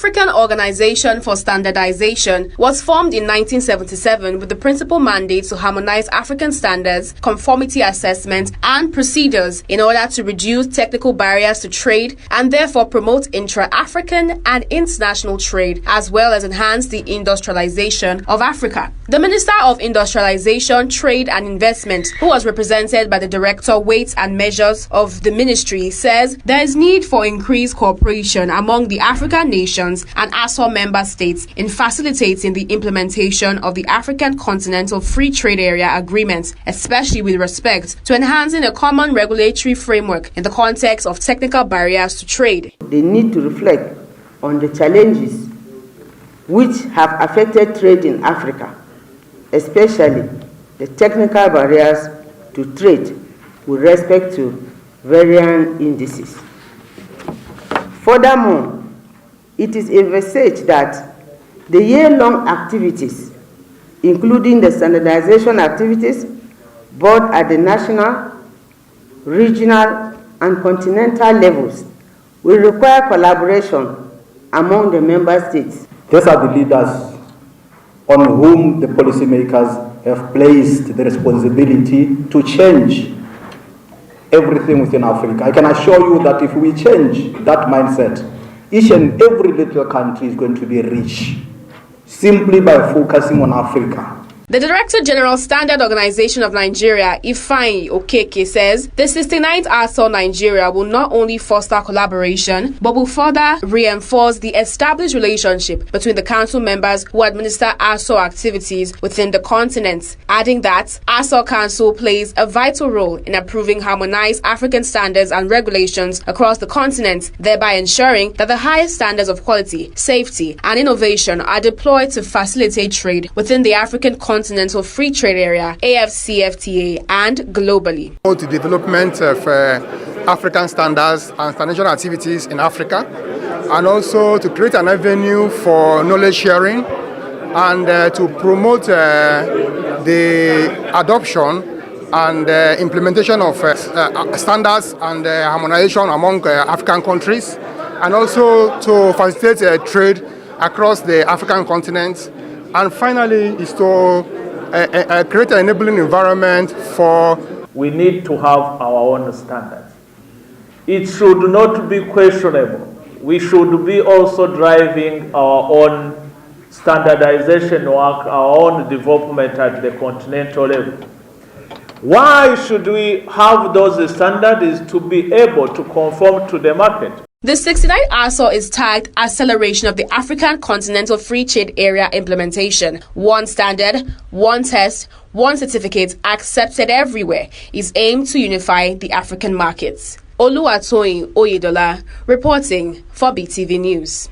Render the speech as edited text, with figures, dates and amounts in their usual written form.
African Organization for Standardization was formed in 1977 with the principal mandate to harmonize African standards, conformity assessment, and procedures in order to reduce technical barriers to trade and therefore promote intra-African and international trade, as well as enhance the industrialization of Africa. The Minister of Industrialization, Trade and Investment, who was represented by the Director, Weights and Measures of the ministry, says there is need for increased cooperation among the African nations and ASO member states in facilitating the implementation of the African Continental Free Trade Area Agreement, especially with respect to enhancing a common regulatory framework in the context of technical barriers to trade. They need to reflect on the challenges which have affected trade in Africa, especially the technical barriers to trade with respect to varying indices. Furthermore, it is envisaged that the year-long activities, including the standardization activities, both at the national, regional, and continental levels, will require collaboration among the member states. These are the leaders on whom the policymakers have placed the responsibility to change everything within Africa. I can assure you that if we change that mindset, each and every little country is going to be rich simply by focusing on Africa. The Director General Standard Organization of Nigeria, Ifeanyi Okeke, says the 69th Arso Nigeria will not only foster collaboration, but will further reinforce the established relationship between the council members who administer Arso activities within the continent, adding that Arso Council plays a vital role in approving harmonized African standards and regulations across the continent, thereby ensuring that the highest standards of quality, safety, and innovation are deployed to facilitate trade within the African Continental Free Trade Area, AFCFTA, and globally. The development of African standards and standardization activities in Africa, and also to create an avenue for knowledge sharing and to promote the adoption and implementation of standards and harmonization among African countries, and also to facilitate trade across the African continent. And finally, is to create an enabling environment for... We need to have our own standards. It should not be questionable. We should be also driving our own standardization work, our own development at the continental level. Why should we have those standards? Is to be able to conform to the market. The 69th Arso is tagged Acceleration of the African Continental Free Trade Area Implementation. One standard, one test, one certificate accepted everywhere is aimed to unify the African markets. Oluwatoyin Oyedola reporting for BTV News.